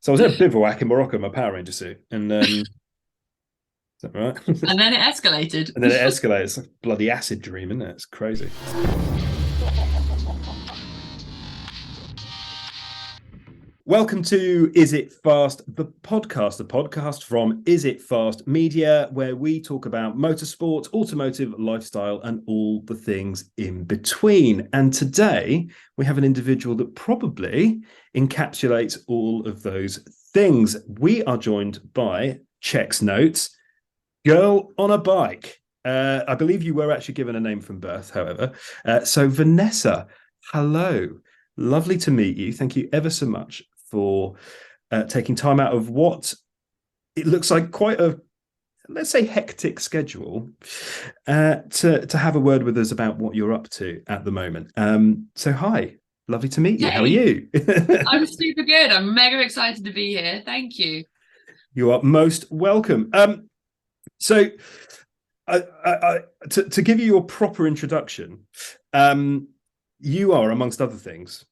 So I was in a bivouac in Morocco in my Power Ranger suit, and is that right? And then it escalated. And then it escalates. It's like a bloody acid dream, isn't it? It's crazy. Welcome to Is It Fast, the podcast from Is It Fast Media, where we talk about motorsport, automotive, lifestyle, and all the things in between. And today we have an individual that probably encapsulates all of those things. We are joined by Checks Notes, Girl on a Bike. I believe you were actually given a name from birth, however. So, Vanessa, hello. Lovely to meet you. Thank you ever so much for taking time out of what it looks like quite a, let's say, hectic schedule to have a word with us about what you're up to at the moment. So, hi. Lovely to meet you. How are Hey, you? I'm super good. I'm mega excited to be here. Thank you. You are most welcome. So, to give you your proper introduction, you are, amongst other things,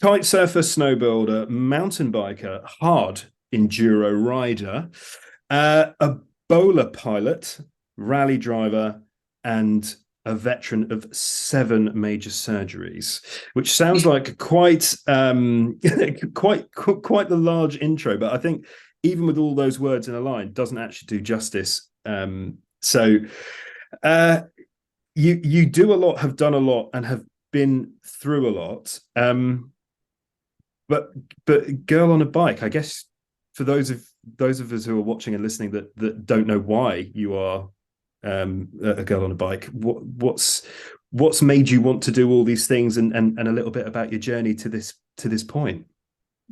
kite surfer, snowboarder, mountain biker, hard enduro rider, a bowler pilot, rally driver, and a veteran of 7 major surgeries, which sounds like quite quite the large intro. But I think even with all those words in a line, doesn't actually do justice. So uh, you do a lot, have done a lot, and have been through a lot. But girl on a bike, I guess for those of us who are watching and listening that don't know why you are a girl on a bike, what's made you want to do all these things, and a little bit about your journey to this point.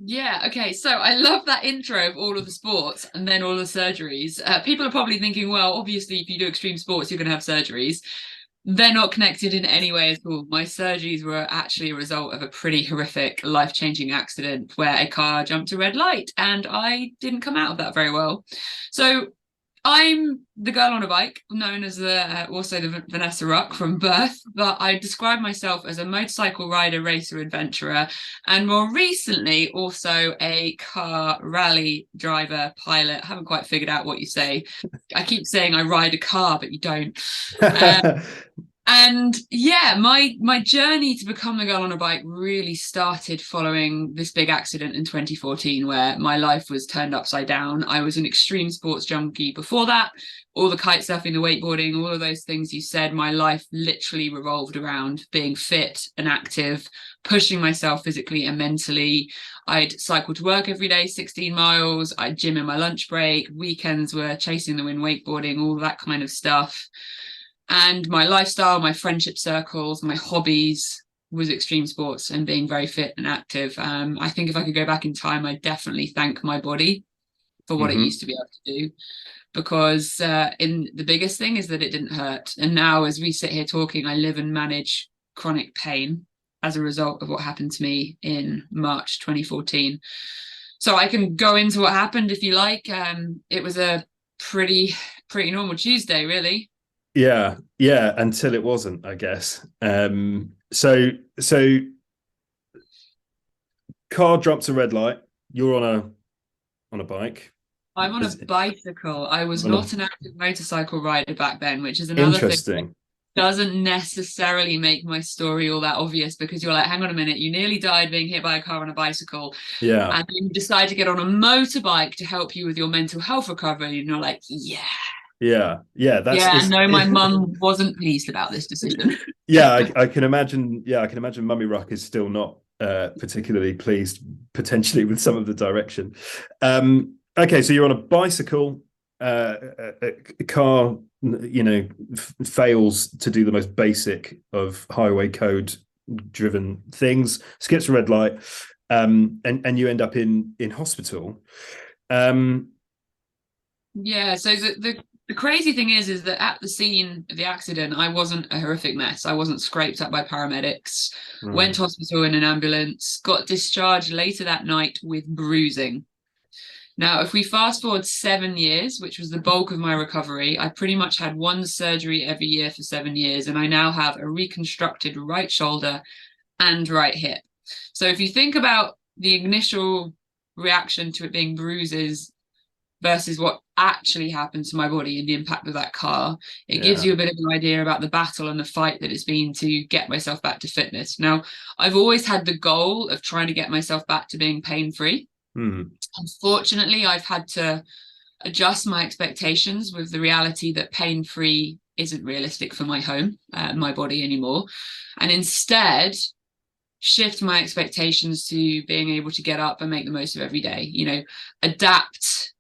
Yeah, okay. So I love that intro of all of the sports and then all the surgeries. People are probably thinking, well, obviously, if you do extreme sports, you're going to have surgeries. They're not connected in any way at all. My surgeries were actually a result of a pretty horrific, life-changing accident where a car jumped a red light and I didn't come out of that very well. So I'm the girl on a bike, known as also the Vanessa Ruck from birth, but I describe myself as a motorcycle rider, racer, adventurer, and more recently also a car rally driver, pilot. I haven't quite figured out what you say. I keep saying I ride a car, but you don't. Uh, and yeah, my journey to become a girl on a bike really started following this big accident in 2014 where my life was turned upside down. I was an extreme sports junkie before that. All the kite surfing, the wakeboarding, all of those things you said, my life literally revolved around being fit and active, pushing myself physically and mentally. I'd cycle to work every day, 16 miles. I'd gym in my lunch break. Weekends were chasing the wind, wakeboarding, all that kind of stuff. And my lifestyle, my friendship circles, my hobbies was extreme sports and being very fit and active. I think if I could go back in time, I'd definitely thank my body for what it Mm-hmm. used to be able to do. Because in the biggest thing is that it didn't hurt. And now, as we sit here talking, I live and manage chronic pain as a result of what happened to me in March 2014. So I can go into what happened if you like. It was a pretty normal Tuesday, really. Yeah, until it wasn't, I guess. So car drops a red light. You're on a bike. I'm on a Is bicycle. I was on a not an active motorcycle rider back then, which is another thing that Interesting. doesn't necessarily make my story all that obvious because you're like, hang on a minute, you nearly died being hit by a car on a bicycle, Yeah, and you decide to get on a motorbike to help you with your mental health recovery. And you're like, yeah, yeah. That's yeah, it's no, my mum wasn't pleased about this decision. yeah. I can imagine. Yeah, I can imagine. Mummy Rock is still not particularly pleased potentially with some of the direction. Okay, so you're on a bicycle. A car, fails to do the most basic of highway code driven things. Skips a red light, and you end up in hospital. Um, Yeah, so the crazy thing is that at the scene of the accident, I wasn't a horrific mess. I wasn't scraped up by paramedics, went to hospital in an ambulance, got discharged later that night with bruising. Now, if we fast forward 7 years, which was the bulk of my recovery, I pretty much had one surgery every year for 7 years, and I now have a reconstructed right shoulder and right hip. So if you think about the initial reaction to it being bruises versus what actually happened to my body and the impact of that car, it gives Yeah. you a bit of an idea about the battle and the fight that it's been to get myself back to fitness. Now, I've always had the goal of trying to get myself back to being pain-free. Unfortunately, I've had to adjust my expectations with the reality that pain-free isn't realistic for my home, my body anymore, and instead shift my expectations to being able to get up and make the most of every day, adapt,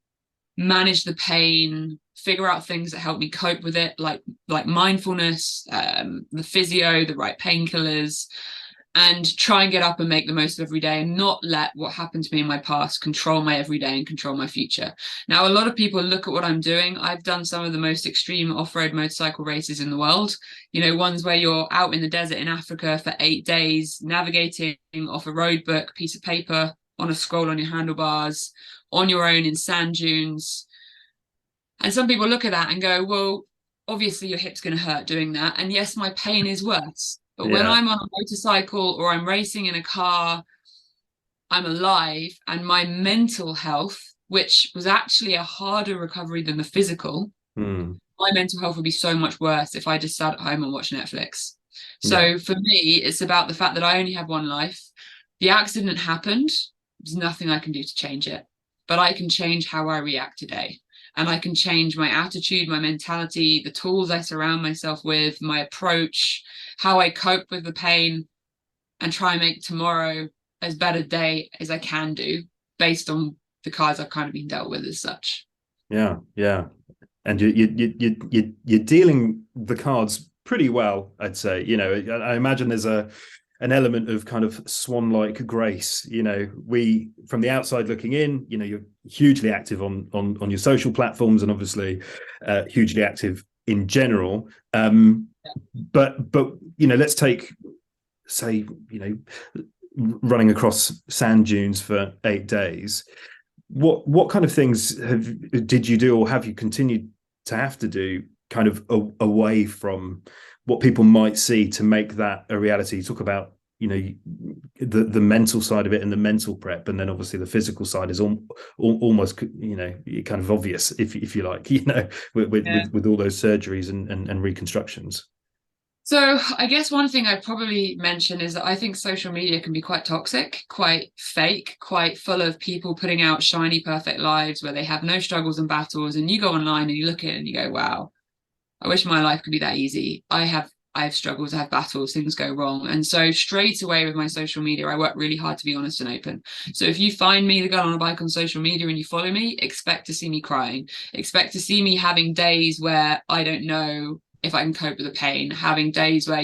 manage the pain, figure out things that help me cope with it, like mindfulness, the physio, the right painkillers, and try and get up and make the most of every day and not let what happened to me in my past control my everyday and control my future. Now, a lot of people look at what I'm doing. I've done some of the most extreme off-road motorcycle races in the world, ones where you're out in the desert in Africa for 8 days, navigating off a road book, piece of paper, on a scroll on your handlebars, on your own in sand dunes. And some people look at that and go, well, obviously your hip's going to hurt doing that. And yes, my pain is worse. But when Yeah. I'm on a motorcycle or I'm racing in a car, I'm alive, and my mental health, which was actually a harder recovery than the physical, my mental health would be so much worse if I just sat at home and watched Netflix. Yeah. So for me, it's about the fact that I only have one life. The accident happened. There's nothing I can do to change it, but I can change how I react today. And I can change my attitude, my mentality, the tools I surround myself with, my approach, how I cope with the pain, and try and make tomorrow as better a day as I can do based on the cards I've kind of been dealt with as such. Yeah. Yeah. And you're dealing the cards pretty well, I'd say. I imagine there's an element of kind of swan-like grace. We, from the outside looking in, you're hugely active on your social platforms, and obviously hugely active in general. But let's take, say, running across sand dunes for 8 days. What kind of things did you do, or have you continued to have to do, kind of away from what people might see, to make that a reality? You talk about the mental side of it and the mental prep, and then obviously the physical side is almost kind of obvious, if you like, with all those surgeries and reconstructions. So I guess one thing I'd probably mention is that I think social media can be quite toxic, quite fake, quite full of people putting out shiny, perfect lives where they have no struggles and battles. And you go online and you look at it and you go, wow, I wish my life could be that easy. I have struggles, I have battles, things go wrong. And so straight away with my social media, I work really hard to be honest and open. So if you find me, the girl on a bike, on social media, and you follow me, expect to see me crying, expect to see me having days where I don't know if I can cope with the pain, having days where,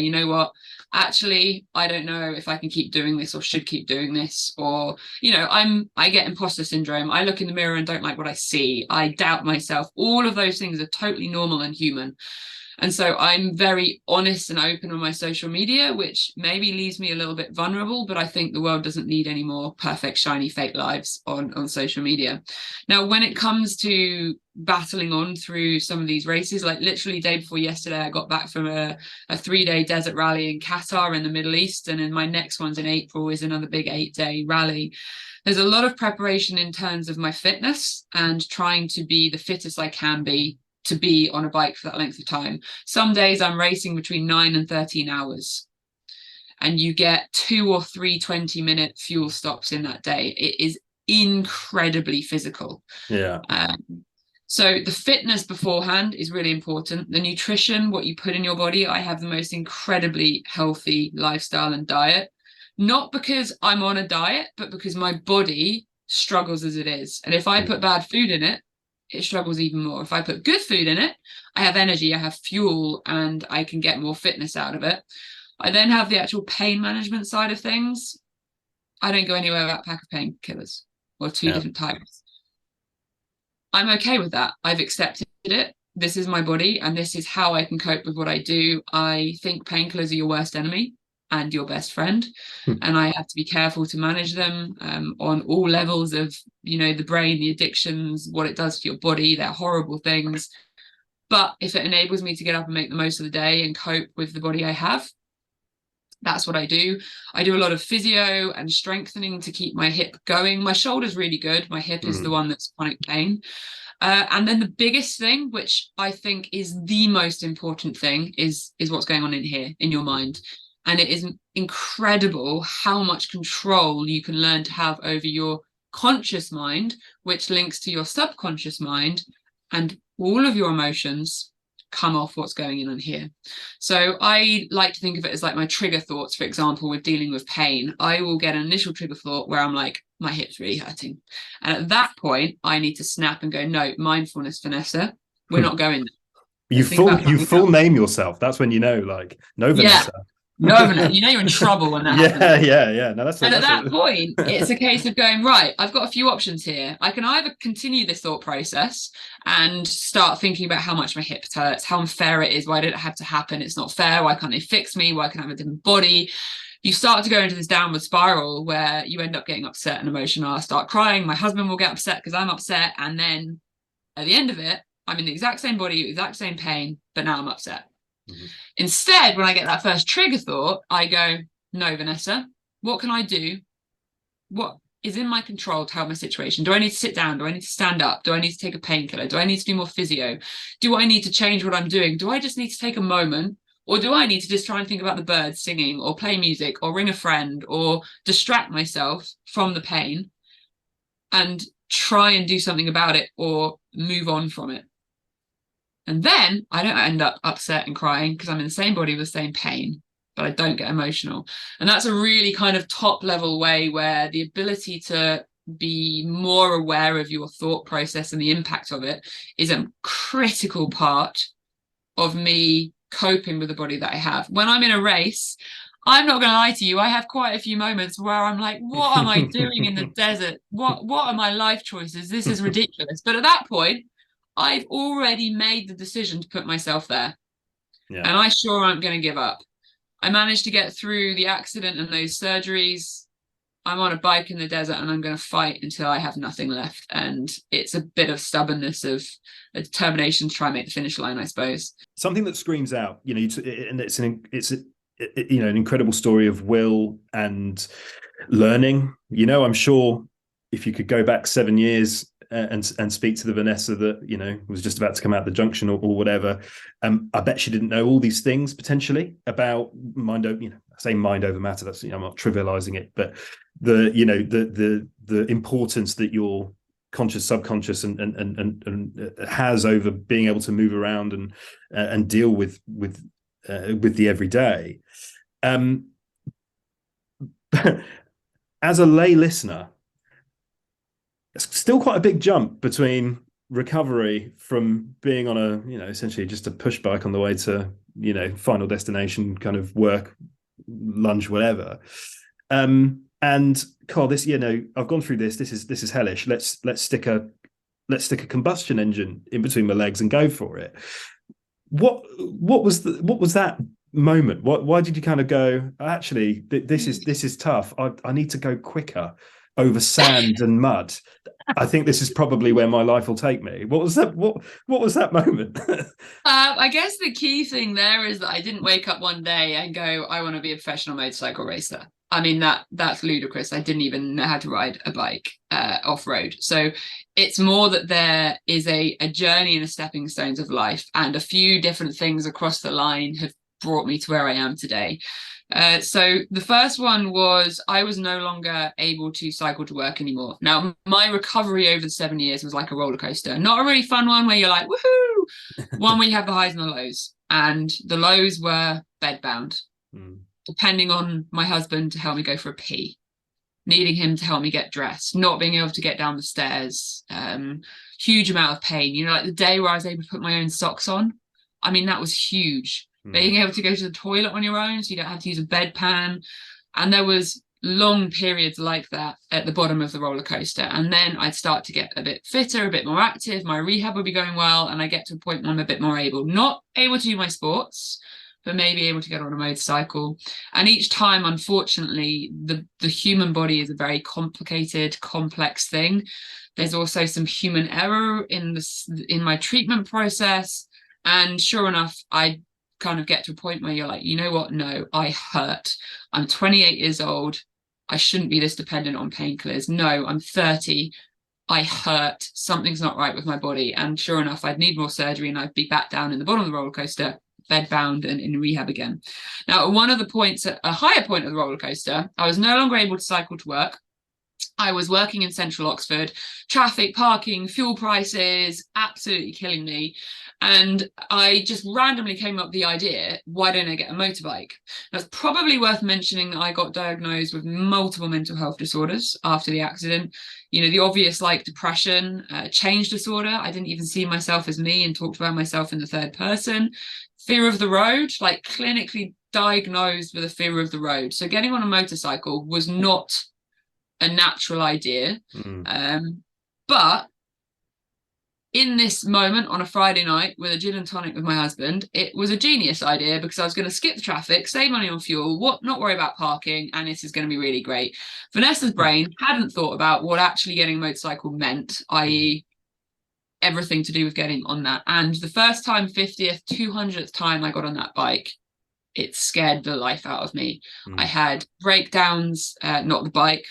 actually, I don't know if I can keep doing this or should keep doing this, or, I get imposter syndrome. I look in the mirror and don't like what I see. I doubt myself. All of those things are totally normal and human. And so I'm very honest and open on my social media, which maybe leaves me a little bit vulnerable, but I think the world doesn't need any more perfect, shiny, fake lives on social media. Now, when it comes to battling on through some of these races, like literally day before yesterday, I got back from a 3-day desert rally in Qatar in the Middle East. And then my next one's in April is another big 8-day rally. There's a lot of preparation in terms of my fitness and trying to be the fittest I can be to be on a bike for that length of time. Some days I'm racing between 9 and 13 hours. And you get 2 or 3 20-minute fuel stops in that day. It is incredibly physical. Yeah. So the fitness beforehand is really important. The nutrition, what you put in your body. I have the most incredibly healthy lifestyle and diet. Not because I'm on a diet, but because my body struggles as it is. And if I put bad food in it, it struggles even more. If I put good food in it, I have energy, I have fuel, and I can get more fitness out of it. I then have the actual pain management side of things. I don't go anywhere without a pack of painkillers or 2 different types. I'm okay with that. I've accepted it. This is my body, and this is how I can cope with what I do. I think painkillers are your worst enemy and your best friend, and I have to be careful to manage them on all levels of the brain, the addictions, what it does to your body. They're horrible things, but if it enables me to get up and make the most of the day and cope with the body I have, That's what I do. I do a lot of physio and strengthening to keep my hip going. My shoulder's really good. My hip is the one that's chronic pain. And then the biggest thing, which I think is the most important thing, is what's going on in here, in your mind. And it is incredible how much control you can learn to have over your conscious mind, which links to your subconscious mind, and all of your emotions come off what's going on here. So I like to think of it as like my trigger thoughts. For example, with dealing with pain, I will get an initial trigger thought where I'm like, my hip's really hurting. And at that point, I need to snap and go, no, mindfulness, Vanessa, we're not going there. Let's think about You something full else. name yourself. That's when you know, like, no, Yeah. Vanessa. No, Vanessa, you know you're in trouble when that happens. Yeah. No, And at that point, it's a case of going, right, I've got a few options here. I can either continue this thought process and start thinking about how much my hip hurts, how unfair it is, why did it have to happen? It's not fair. Why can't they fix me? Why can't I have a different body? You start to go into this downward spiral where you end up getting upset and emotional. I start crying. My husband will get upset because I'm upset. And then at the end of it, I'm in the exact same body, exact same pain, but now I'm upset. Instead, when I get that first trigger thought, I go, no, Vanessa, what can I do? What is in my control to help my situation? Do I need to sit down? Do I need to stand up? Do I need to take a painkiller? Do I need to do more physio? Do I need to change what I'm doing? Do I just need to take a moment? Or do I need to just try and think about the birds singing or play music or ring a friend or distract myself from the pain and try and do something about it or move on from it? And then I don't end up upset and crying because I'm in the same body with the same pain, but I don't get emotional. And that's a really kind of top level way where the ability to be more aware of your thought process and the impact of it is a critical part of me coping with the body that I have. When I'm in a race, I'm not going to lie to you, I have quite a few moments where I'm like, what am I doing in the desert? What are my life choices? This is ridiculous. But at that point, I've already made the decision to put myself there. Yeah. And I sure aren't going to give up. I managed to get through the accident and those surgeries. I'm on a bike in the desert and I'm going to fight until I have nothing left. And it's a bit of stubbornness, of a determination to try and make the finish line, I suppose. Something that screams out, you know, and it's an incredible story of will and learning. You know, I'm sure if you could go back 7 years and speak to the Vanessa that, you know, was just about to come out the junction or whatever, I bet she didn't know all these things potentially about mind over, you know, I say mind over matter. That's, you know, I'm not trivializing it, but the importance that your conscious, subconscious, and has over being able to move around and deal with the everyday. As a lay listener, it's still quite a big jump between recovery from being on a, you know, essentially just a push bike on the way to, you know, final destination kind of work, lunch, whatever. And Carl, this, you know, I've gone through this. This is hellish. Let's stick a combustion engine in between my legs and go for it. What was that moment? Why did you kind of go, actually, this is tough. I need to go quicker over sand and mud. I think this is probably where my life will take me. What was that? What was that moment? I guess the key thing there is that I didn't wake up one day and go, I want to be a professional motorcycle racer. I mean, that's ludicrous. I didn't even know how to ride a bike off-road. So it's more that there is a journey and a stepping stones of life, and a few different things across the line have brought me to where I am today. So the first one was I was no longer able to cycle to work anymore. Now, my recovery over the 7 years was like a roller coaster. Not a really fun one where you're like, woohoo! One where you have the highs and the lows. And the lows were bedbound, depending on my husband to help me go for a pee, needing him to help me get dressed, not being able to get down the stairs, huge amount of pain. You know, like the day where I was able to put my own socks on, I mean, that was huge. Being able to go to the toilet on your own so you don't have to use a bedpan. And there was long periods like that at the bottom of the roller coaster. And then I'd start to get a bit fitter, a bit more active. My rehab would be going well. And I get to a point where I'm a bit more able, not able to do my sports, but maybe able to get on a motorcycle. And each time, unfortunately, the human body is a very complicated, complex thing. There's also some human error in my treatment process. And sure enough, I kind of get to a point where you're like, you know what? No, I hurt. I'm 28 years old. I shouldn't be this dependent on painkillers. No, I'm 30. I hurt. Something's not right with my body. And sure enough, I'd need more surgery and I'd be back down in the bottom of the roller coaster, bed bound and in rehab again. Now, at one of the points, at a higher point of the roller coaster, I was no longer able to cycle to work. I was working in central Oxford, traffic, parking, fuel prices, absolutely killing me. And I just randomly came up with the idea, why don't I get a motorbike? Now, it's probably worth mentioning that I got diagnosed with multiple mental health disorders after the accident. You know, the obvious like depression, change disorder. I didn't even see myself as me and talked about myself in the third person. Fear of the road, like clinically diagnosed with a fear of the road. So getting on a motorcycle was not a natural idea. But in this moment on a Friday night with a gin and tonic with my husband, it was a genius idea because I was going to skip the traffic, save money on fuel, not worry about parking, and this is going to be really great. Vanessa's brain hadn't thought about what actually getting a motorcycle meant, i.e. everything to do with getting on that. And the first time, 50th, 200th time I got on that bike, it scared the life out of me. I had breakdowns, not the bike,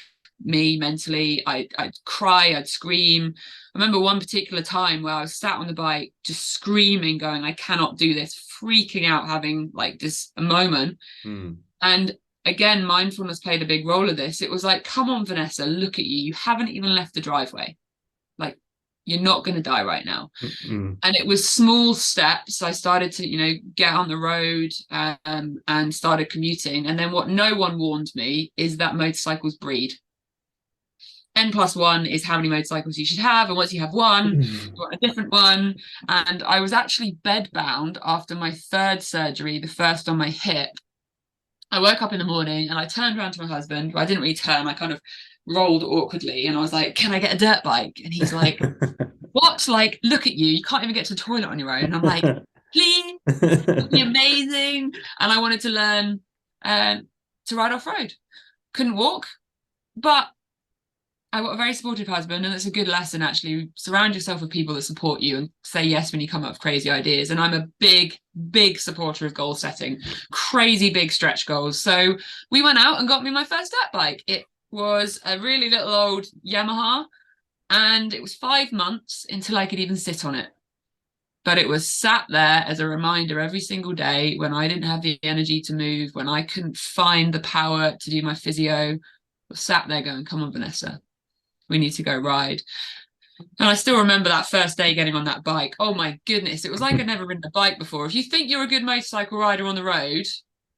me mentally. I'd cry, I'd scream. I remember one particular time where I was sat on the bike just screaming, going, I cannot do this, freaking out, having like this a moment. And again, mindfulness played a big role of this. It was like, come on, Vanessa, look at you. You haven't even left the driveway. Like, you're not going to die right now. And it was small steps. I started to, you know, get on the road and started commuting. And then what no one warned me is that motorcycles breed. N+1 is how many motorcycles you should have. And once you have one, you want a different one. And I was actually bedbound after my third surgery, the first on my hip. I woke up in the morning and I turned around to my husband. Well, I didn't really turn. I kind of rolled awkwardly and I was like, can I get a dirt bike? And he's like, what? Like, look at you. You can't even get to the toilet on your own. And I'm like, please, it'd be amazing. And I wanted to learn to ride off-road. Couldn't walk, but I got a very supportive husband, and it's a good lesson, actually. Surround yourself with people that support you and say yes when you come up with crazy ideas. And I'm a big supporter of goal setting, crazy big stretch goals. So we went out and got me my first dirt bike. It was a really little old Yamaha, and it was 5 months until I could even sit on it. But it was sat there as a reminder every single day when I didn't have the energy to move, when I couldn't find the power to do my physio. I was sat there going, come on, Vanessa, we need to go ride. And I still remember that first day getting on that bike. Oh my goodness, it was like I'd never ridden a bike before. If you think you're a good motorcycle rider on the road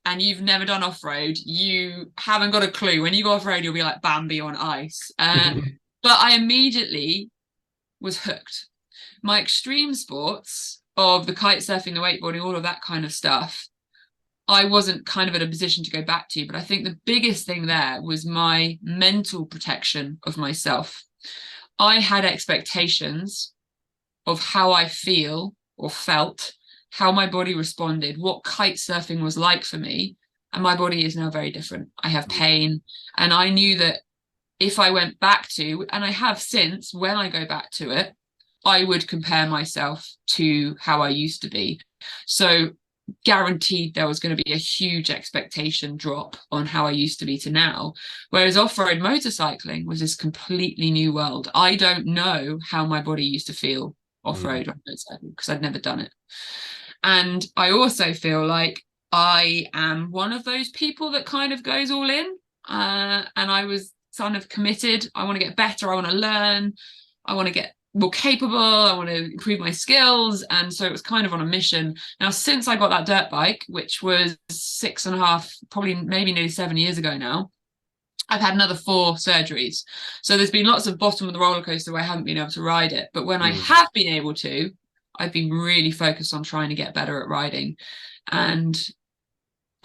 and you've never done off-road, you haven't got a clue. When you go off-road, you'll be like Bambi on ice. But I immediately was hooked. My extreme sports of the kite surfing, the wakeboarding, all of that kind of stuff, I wasn't kind of in a position to go back to, but I think the biggest thing there was my mental protection of myself. I had expectations of how I feel or felt, how my body responded, what kite surfing was like for me. And my body is now very different. I have pain. And I knew that if I went back to, and I have since, when I go back to it, I would compare myself to how I used to be. So guaranteed there was going to be a huge expectation drop on how I used to be to now. Whereas off-road motorcycling was this completely new world. I don't know how my body used to feel off-road on motorcycle because I'd never done it. And I also feel like I am one of those people that kind of goes all in. And I was kind of committed. I want to get better. I want to learn. I want to get more capable. I want to improve my skills. And so it was kind of on a mission. Now, since I got that dirt bike, which was 6.5, probably maybe nearly 7 years ago now, I've had another 4 surgeries. So there's been lots of bottom of the roller coaster where I haven't been able to ride it. But when I have been able to, I've been really focused on trying to get better at riding. And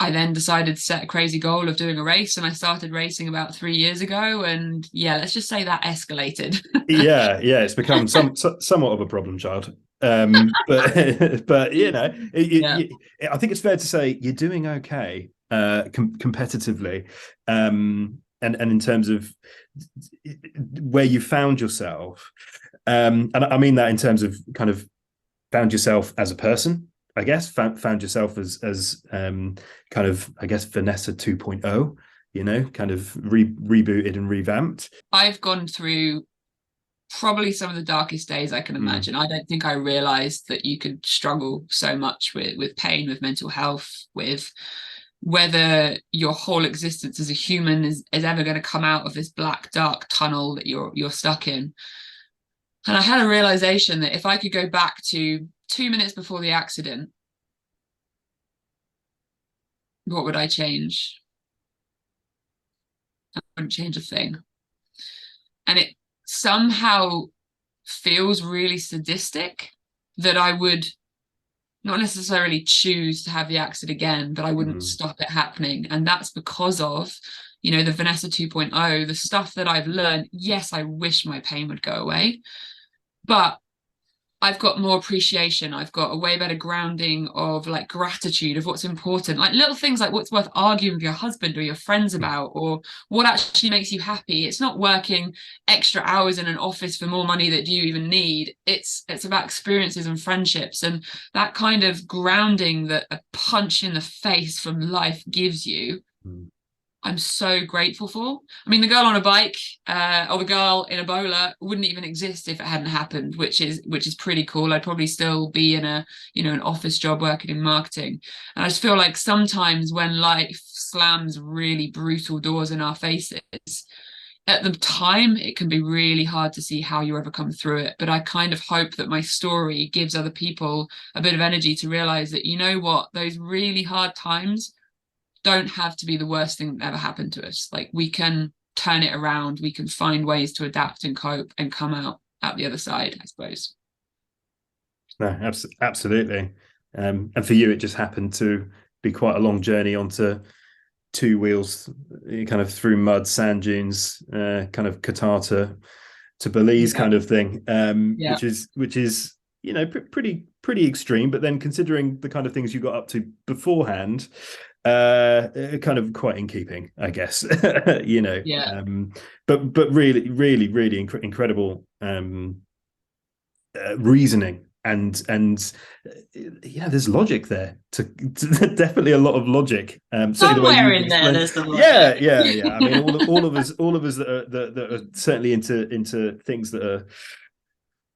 I then decided to set a crazy goal of doing a race, and I started racing about 3 years ago. And yeah, let's just say that escalated. yeah, it's become somewhat of a problem child. But you know, I think it's fair to say you're doing okay competitively, and in terms of where you found yourself, and I mean that in terms of kind of found yourself as a person. I guess found yourself as kind of, I guess, Vanessa 2.0, kind of rebooted and revamped. I've gone through probably some of the darkest days I can imagine. I don't think I realized that you could struggle so much with pain, with mental health, with whether your whole existence as a human is ever going to come out of this black dark tunnel that you're stuck in. And I had a realization that if I could go back to 2 minutes before the accident, what would I change? I wouldn't change a thing. And it somehow feels really sadistic that I would not necessarily choose to have the accident again, but I wouldn't stop it happening. And that's because of, the Vanessa 2.0, the stuff that I've learned. Yes, I wish my pain would go away, but I've got more appreciation. I've got a way better grounding of like gratitude of what's important, like little things like what's worth arguing with your husband or your friends about, or what actually makes you happy. It's not working extra hours in an office for more money that you even need. It's about experiences and friendships, and that kind of grounding that a punch in the face from life gives you. I'm so grateful for. I mean, the girl on a bike or the girl in a bowler wouldn't even exist if it hadn't happened, which is pretty cool. I'd probably still be in an office job working in marketing. And I just feel like sometimes when life slams really brutal doors in our faces, at the time, it can be really hard to see how you ever come through it. But I kind of hope that my story gives other people a bit of energy to realize that, you know what, those really hard times don't have to be the worst thing that ever happened to us. Like, we can turn it around, we can find ways to adapt and cope and come out the other side, I suppose. No, absolutely. And for you, it just happened to be quite a long journey onto two wheels, kind of through mud, sand dunes, kind of Qatar to Belize kind of thing, which is pretty extreme. But then considering the kind of things you got up to beforehand, kind of quite in keeping, I guess. But really, really, really incredible reasoning. And there's logic there. To definitely a lot of logic. Somewhere in there, there's some logic. Yeah. I mean, all of us that are certainly into things that are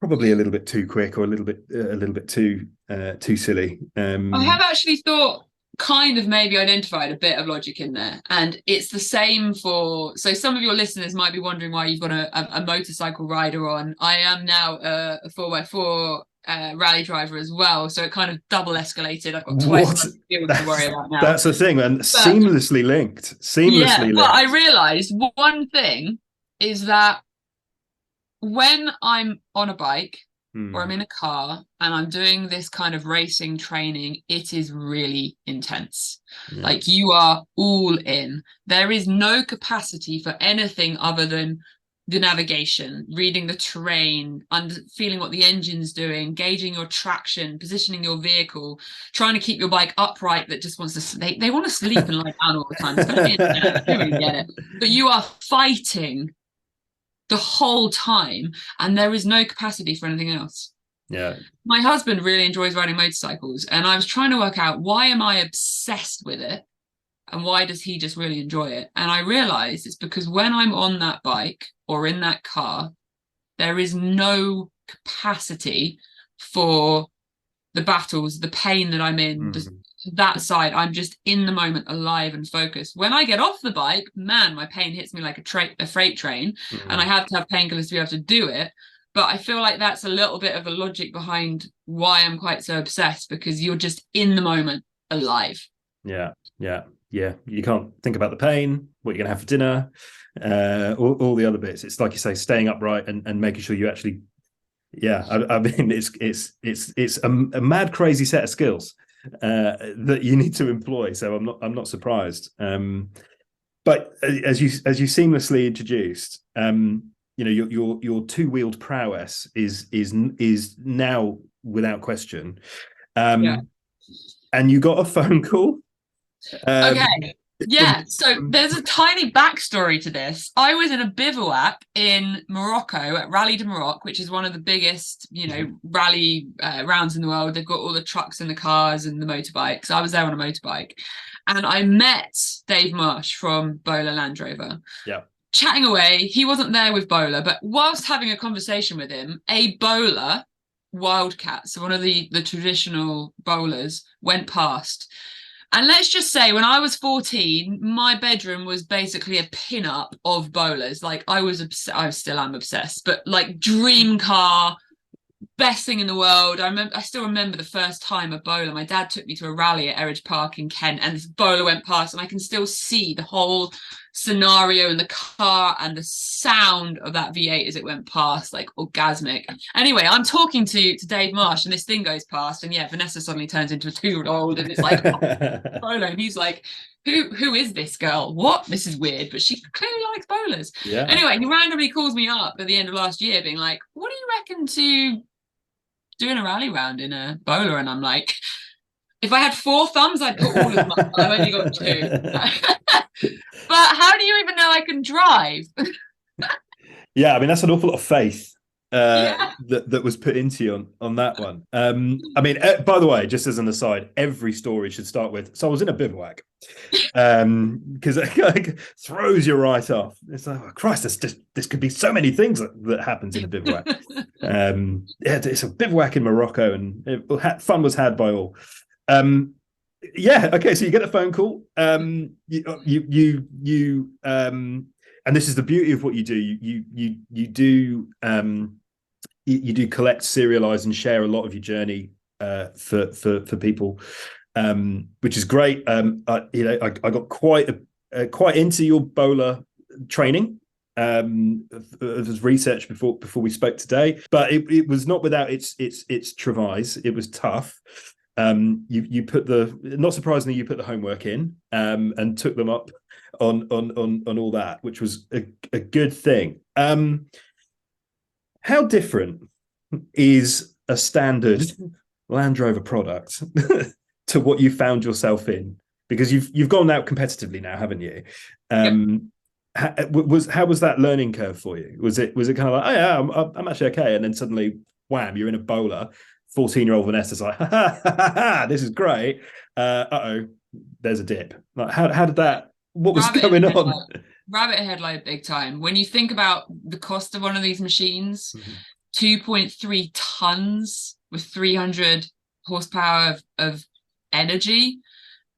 probably a little bit too quick or a little bit too silly. I have actually thought, kind of maybe identified a bit of logic in there, and it's the same so some of your listeners might be wondering why you've got a motorcycle rider on. I am now a 4x4 rally driver as well, so it kind of double escalated. I've got twice as much fuel to worry about now. That's the thing, and seamlessly linked. But I realized one thing is that when I'm on a bike or I'm in a car and I'm doing this kind of racing training, it is really intense. Like, you are all in. There is no capacity for anything other than the navigation, reading the terrain, feeling what the engine's doing, gauging your traction, positioning your vehicle, trying to keep your bike upright. That just wants to they want to sleep and lie down all the time, especially in I don't really get it. But you are fighting the whole time, and there is no capacity for anything else. My husband really enjoys riding motorcycles, and I was trying to work out, why am I obsessed with it and why does he just really enjoy it? And I realized it's because when I'm on that bike or in that car, there is no capacity for the battles, the pain that I'm in, that side. I'm just in the moment, alive and focused. When I get off the bike, man, my pain hits me like a freight train, and I have to have painkillers to be able to do it. But I feel like that's a little bit of a logic behind why I'm quite so obsessed, because you're just in the moment, alive. Yeah. You can't think about the pain, what you're gonna have for dinner, all the other bits. It's like you say, staying upright and making sure you actually. I mean, it's a mad, crazy set of skills that you need to employ. So I'm not surprised. But as you seamlessly introduced, your two-wheeled prowess is now without question. And you got a phone call. Okay. Yeah, so there's a tiny backstory to this. I was in a bivouac in Morocco at Rally de Morocco, which is one of the biggest, rally rounds in the world. They've got all the trucks and the cars and the motorbikes. I was there on a motorbike, and I met Dave Marsh from Bowler Land Rover. Yeah. Chatting away, he wasn't there with Bowler, but whilst having a conversation with him, a Bowler Wildcat, so one of the traditional bowlers, went past. And let's just say, when I was 14, my bedroom was basically a pin-up of bowlers. Like, I still am obsessed, but like dream car, best thing in the world. I still remember the first time a bowler. My dad took me to a rally at Eridge Park in Kent, and this bowler went past, and I can still see the whole scenario in the car and the sound of that V8 as it went past, like orgasmic. Anyway, I'm talking to Dave Marsh, and this thing goes past, and yeah, Vanessa suddenly turns into a 2-year-old, and it's like, oh, bowler, and he's like, who is this girl? What? This is weird, but she clearly likes bowlers. Yeah. Anyway, he randomly calls me up at the end of last year, being like, what do you reckon to doing a rally round in a bowler? And I'm like, if I had 4 thumbs, I'd put all of them up. I've only got 2. But how do you even know I can drive? Yeah, I mean that's an awful lot of faith Yeah. that was put into you on that one. I mean, by the way, just as an aside, every story should start with, so I was in a bivouac, because it like throws you right off. It's like, oh, Christ, this could be so many things that happens in a bivouac. Yeah, it's a bivouac in Morocco, and fun was had by all. Yeah, okay, so you get a phone call. And this is the beauty of what you do. You do collect, serialize, and share a lot of your journey for people, which is great. I got quite into your bowler training, as research before we spoke today, but it was not without its travails. It was tough. You put not surprisingly, you put the homework in, and took them up on all that, which was a good thing. How different is a standard Land Rover product to what you found yourself in? Because you've gone out competitively now, haven't you? Yep. How was that learning curve for you? Was it kind of like, oh yeah, I'm actually okay, and then suddenly, wham, you're in a bowler. 14-year-old Vanessa's like, this is great. There's a dip. Like, how did that? What was going on? Rabbit headlight, big time. When you think about the cost of one of these machines, 2.3 tons with 300 horsepower of energy.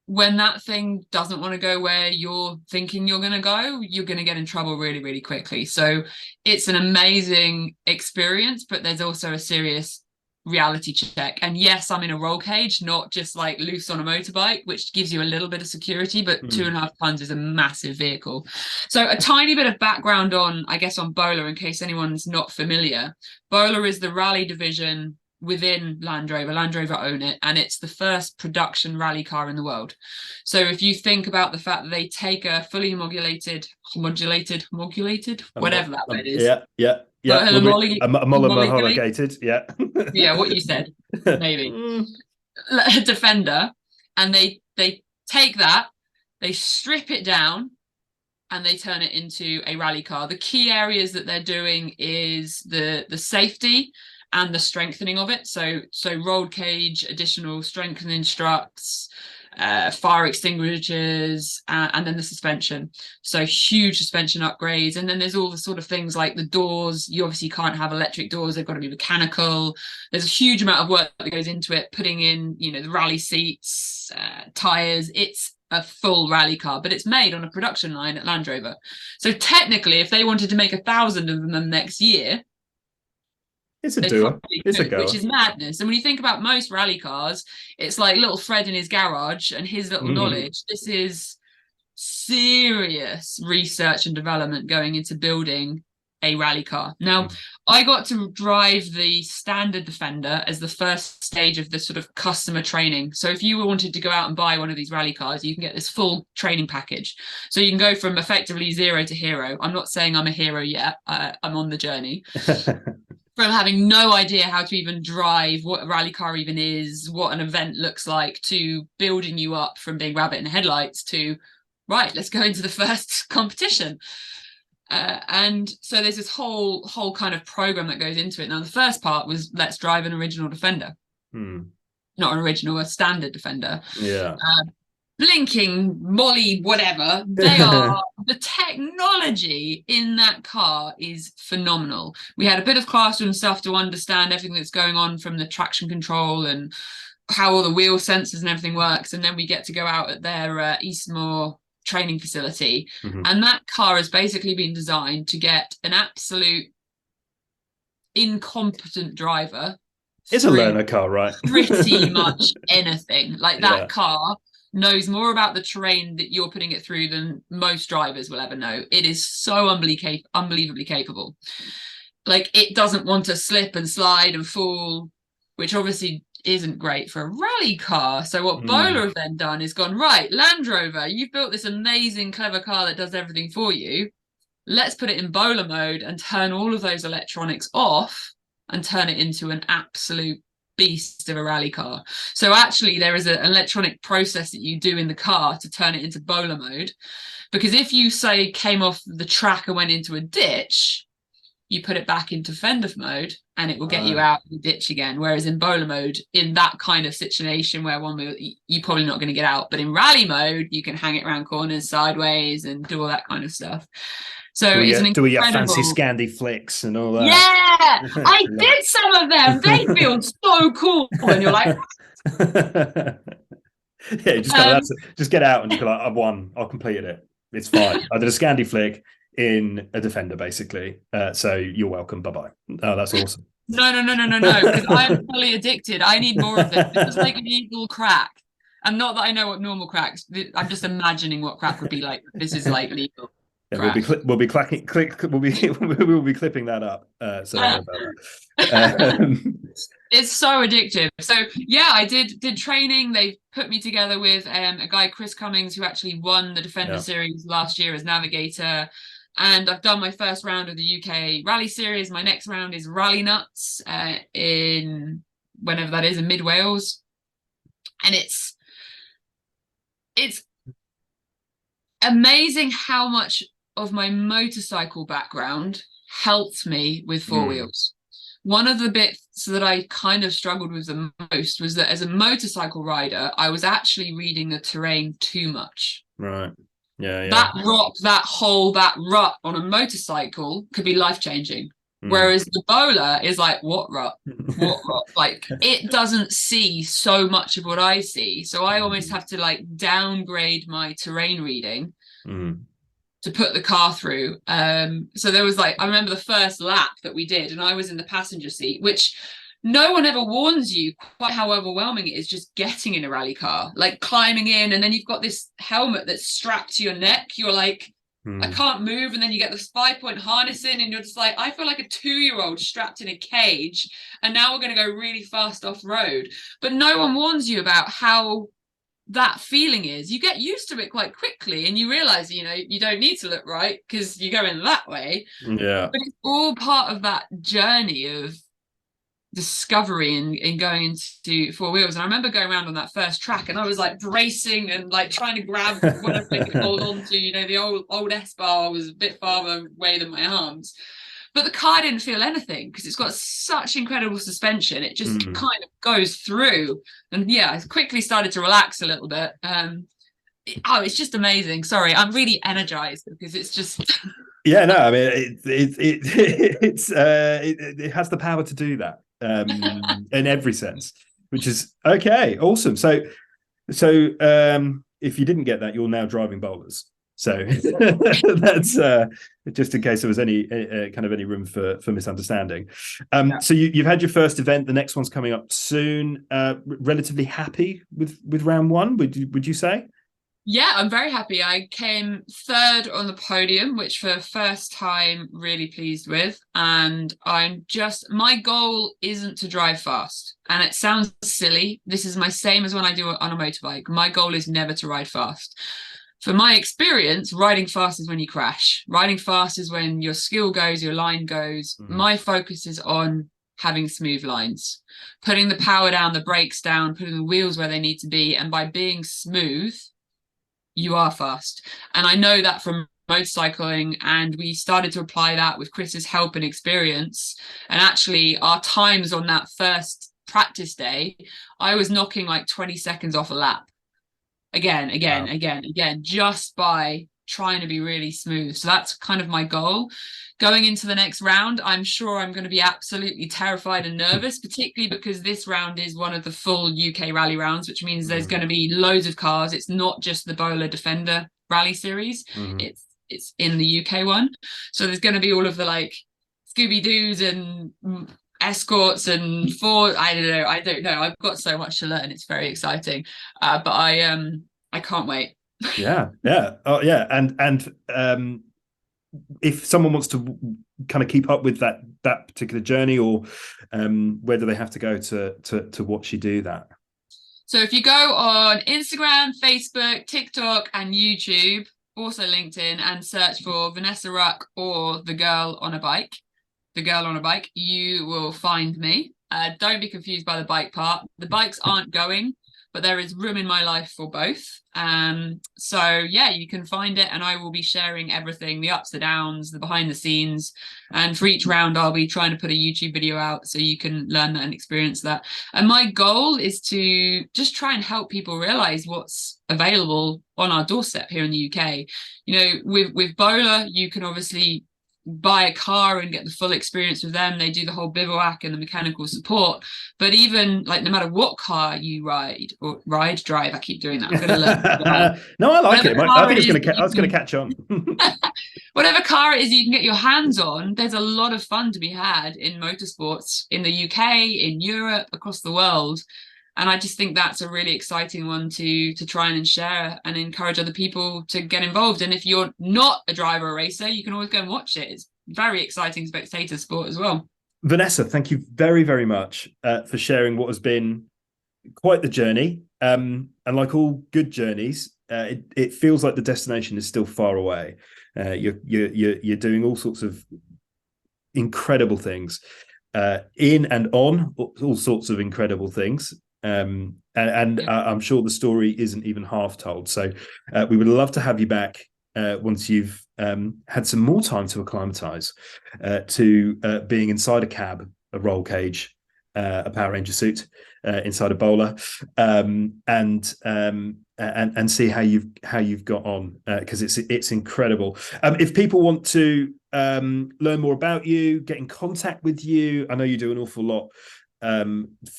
When that thing doesn't want to go where you're thinking you're going to go, you're going to get in trouble really, really quickly. So it's an amazing experience, but there's also a serious reality check. And yes, I'm in a roll cage, not just like loose on a motorbike, which gives you a little bit of security, but 2.5 tons is a massive vehicle. So a tiny bit of background on Bowler, in case anyone's not familiar. Bowler is the rally division within Land Rover. Land Rover own it, and it's the first production rally car in the world. So if you think about the fact that they take a fully homologated, whatever that word is. Yeah. Homologated, yeah. Yeah, what you said, maybe. Defender, and they take that, they strip it down, and they turn it into a rally car. The key areas that they're doing is the safety and the strengthening of it. So rolled cage, additional strengthening struts, fire extinguishers, and then the suspension. So huge suspension upgrades. And then there's all the sort of things like the doors. You obviously can't have electric doors. They've got to be mechanical. There's a huge amount of work that goes into it, putting in, the rally seats, tires. It's a full rally car, but it's made on a production line at Land Rover. So technically, if they wanted to make 1,000 of them next year, it's a doer. It's a goer. Which is madness. And when you think about most rally cars, it's like little Fred in his garage and his little knowledge. This is serious research and development going into building a rally car. Now, I got to drive the standard Defender as the first stage of the sort of customer training. So if you wanted to go out and buy one of these rally cars, you can get this full training package. So you can go from effectively 0 to hero. I'm not saying I'm a hero yet. I'm on the journey. From having no idea how to even drive, what a rally car even is, what an event looks like, to building you up from being rabbit in headlights to right, let's go into the first competition. And so there's this whole kind of program that goes into it. Now, the first part was let's drive an original Defender. Not an original, a standard Defender. Yeah. Blinking, Molly, whatever. They are, the technology in that car is phenomenal. We had a bit of classroom stuff to understand everything that's going on from the traction control and how all the wheel sensors and everything works. And then we get to go out at their Eastmoor training facility. And that car has basically been designed to get an absolute incompetent driver. It's a learner car, right? Pretty much anything. Like that car knows more about the terrain that you're putting it through than most drivers will ever know. It is so unbelievably capable. Like, it doesn't want to slip and slide and fall, which obviously isn't great for a rally car. So what Bowler have then done is gone, right, Land Rover, you've built this amazing, clever car that does everything for you. Let's put it in Bowler mode and turn all of those electronics off and turn it into an absolute beast of a rally car. So actually there is an electronic process that you do in the car to turn it into Bowler mode, because if you say came off the track and went into a ditch, you put it back into fender mode and it will get you out of the ditch again. Whereas in Bowler mode, in that kind of situation where you're probably not going to get out, but in rally mode you can hang it around corners sideways and do all that kind of stuff. So it's an incredible... Do we have fancy Scandi flicks and all that? Yeah, I did some of them. They feel so cool. And you're like... Yeah, you just get out and just be like, I've won. I've completed it. It's fine. I did a Scandi flick in a Defender, basically. So you're welcome. Bye-bye. Oh, that's awesome. No, because I'm fully addicted. I need more of this. It's like legal crack. And not that I know what normal cracks... I'm just imagining what crack would be like. This is like legal. Yeah, we'll be clipping that up. Sorry about that. It's so addictive. So yeah, I did training. They put me together with a guy, Chris Cummings, who actually won the Defender Series last year as navigator. And I've done my first round of the UK Rally Series. My next round is Rally Nuts in whenever that is, in Mid Wales. And it's amazing how much of my motorcycle background helped me with four wheels. One of the bits that I kind of struggled with the most was that as a motorcycle rider, I was actually reading the terrain too much. Right. Yeah. That rock, that rut on a motorcycle could be life-changing. Whereas the Bowler is like, what rut? What rut? Like, it doesn't see so much of what I see. So I almost have to like downgrade my terrain reading to put the car through. So there was like, I remember the first lap that we did and I was in the passenger seat, which no one ever warns you quite how overwhelming it is just getting in a rally car, like climbing in, and then you've got this helmet that's strapped to your neck. You're like, I can't move. And then you get this 5-point harness in and you're just like, I feel like a 2-year-old strapped in a cage. And now we're going to go really fast off road. But no one warns you about how that feeling is. You get used to it quite quickly and you realize, you know, you don't need to look right because you're going that way. Yeah. But it's all part of that journey of discovery and going into four wheels. And I remember going around on that first track and I was like bracing and like trying to grab whatever I could hold on to. You know, the old S-bar was a bit farther away than my arms. But the car didn't feel anything because it's got such incredible suspension. It just kind of goes through. And yeah, I quickly started to relax a little bit. It's just amazing. Sorry, I'm really energized because it's just... Yeah, no, I mean, it has the power to do that in every sense, which is okay, awesome. So if you didn't get that, you're now driving bowlers. So that's just in case there was any kind of any room for misunderstanding. So you've had your first event. The next one's coming up soon. Relatively happy with round one, would you say? Yeah, I'm very happy. I came third on the podium, which for the first time, really pleased with. And my goal isn't to drive fast. And it sounds silly. This is my same as when I do it on a motorbike. My goal is never to ride fast. For my experience, riding fast is when you crash. Riding fast is when your skill goes, your line goes. My focus is on having smooth lines, putting the power down, the brakes down, putting the wheels where they need to be. And by being smooth, you are fast. And I know that from motorcycling, and we started to apply that with Chris's help and experience. And actually, our times on that first practice day, I was knocking like 20 seconds off a lap Wow. again, just by trying to be really smooth. So that's kind of my goal. Going into the next round, I'm sure I'm going to be absolutely terrified and nervous, particularly because this round is one of the full UK rally rounds, which means there's going to be loads of cars. It's not just the Bowler Defender rally series. Mm-hmm. It's in the UK one. So there's going to be all of the like Scooby-Doos and escorts and I don't know. I've got so much to learn. It's very exciting. But I can't wait. Yeah. Oh, yeah. And if someone wants to kind of keep up with that particular journey, or where do they have to go to watch you do that? So if you go on Instagram, Facebook, TikTok, and YouTube, also LinkedIn, and search for Vanessa Ruck or the girl on a bike, you will find me. Don't be confused by the bike part. The bikes aren't going, but there is room in my life for both. So yeah, you can find it, and I will be sharing everything, the ups, the downs, the behind the scenes. And for each round, I'll be trying to put a YouTube video out so you can learn that and experience that. And my goal is to just try and help people realize what's available on our doorstep here in the UK. You know, with Bowler, you can obviously buy a car and get the full experience with them. They do the whole bivouac and the mechanical support. But even like no matter what car you drive, I keep doing that. I'm going to learn. No, I like Whatever it. I car think it is I was going to catch on. whatever car it is you can get your hands on, there's a lot of fun to be had in motorsports in the UK, in Europe, across the world. And I just think that's a really exciting one to try and share and encourage other people to get involved. And if you're not a driver or racer, you can always go and watch it. It's very exciting spectator sport as well. Vanessa, thank you very, very much for sharing what has been quite the journey. And like all good journeys, it feels like the destination is still far away. You're doing all sorts of incredible things, in and on all sorts of incredible things. And I'm sure the story isn't even half told. So we would love to have you back once you've had some more time to acclimatize to being inside a cab, a roll cage, a Power Ranger suit, inside a Bowler, and see how you've got on, because it's incredible. If people want to learn more about you, get in contact with you, I know you do an awful lot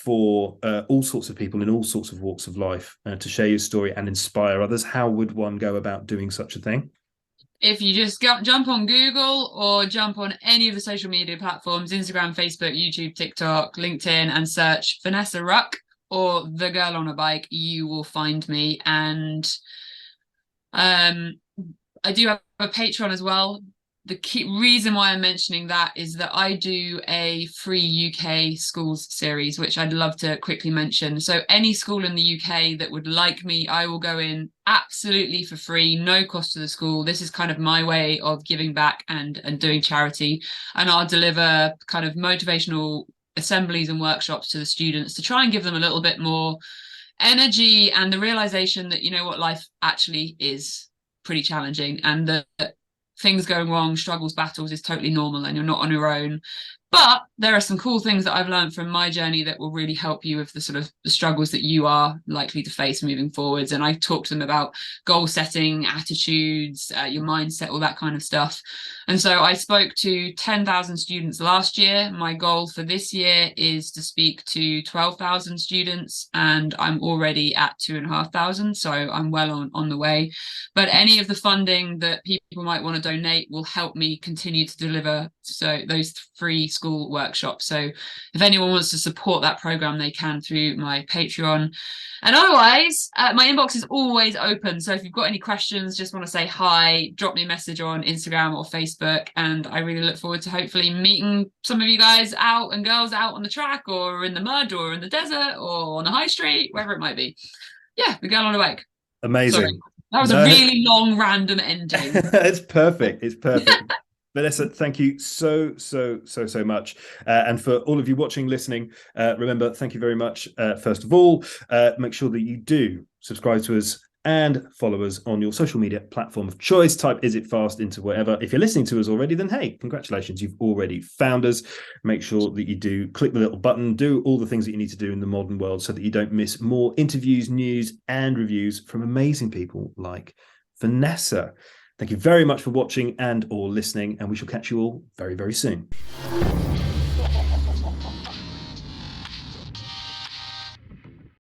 for all sorts of people in all sorts of walks of life, to share your story and inspire others. How would one go about doing such a thing? If you just jump on Google or jump on any of the social media platforms, Instagram, Facebook, YouTube, TikTok, LinkedIn, and search Vanessa Ruck or the girl on a bike, you will find me. And I do have a Patreon as well. The key reason why I'm mentioning that is that I do a free UK schools series, which I'd love to quickly mention. So any school in the UK that would like me, I will go in absolutely for free, no cost to the school. This is kind of my way of giving back and doing charity. And I'll deliver kind of motivational assemblies and workshops to the students to try and give them a little bit more energy and the realization that, you know what, life actually is pretty challenging, and that things going wrong, struggles, battles is totally normal, and you're not on your own. But there are some cool things that I've learned from my journey that will really help you with the sort of the struggles that you are likely to face moving forwards. And I talk to them about goal setting, attitudes, your mindset, all that kind of stuff. And so I spoke to 10,000 students last year. My goal for this year is to speak to 12,000 students, and I'm already at 2,500. So I'm well on the way. But any of the funding that people might want to donate will help me continue to deliver those free school workshops. So if anyone wants to support that program, they can through my Patreon. And otherwise, my inbox is always open. So if you've got any questions, just want to say hi, drop me a message on Instagram or Facebook. And I really look forward to hopefully meeting some of you guys out and girls out on the track or in the mud or in the desert or on the high street, wherever it might be. Yeah, we're going on a bike. Amazing. Sorry. That was a really long, random ending. It's perfect. It's perfect. Vanessa, thank you so much. And for all of you watching, listening, remember, thank you very much. First of all, make sure that you do subscribe to us and follow us on your social media platform of choice. Type Is It Fast into whatever. If you're listening to us already, then hey, congratulations, you've already found us. Make sure that you do click the little button, do all the things that you need to do in the modern world so that you don't miss more interviews, news, and reviews from amazing people like Vanessa. Thank you very much for watching and or listening, and we shall catch you all very, very soon.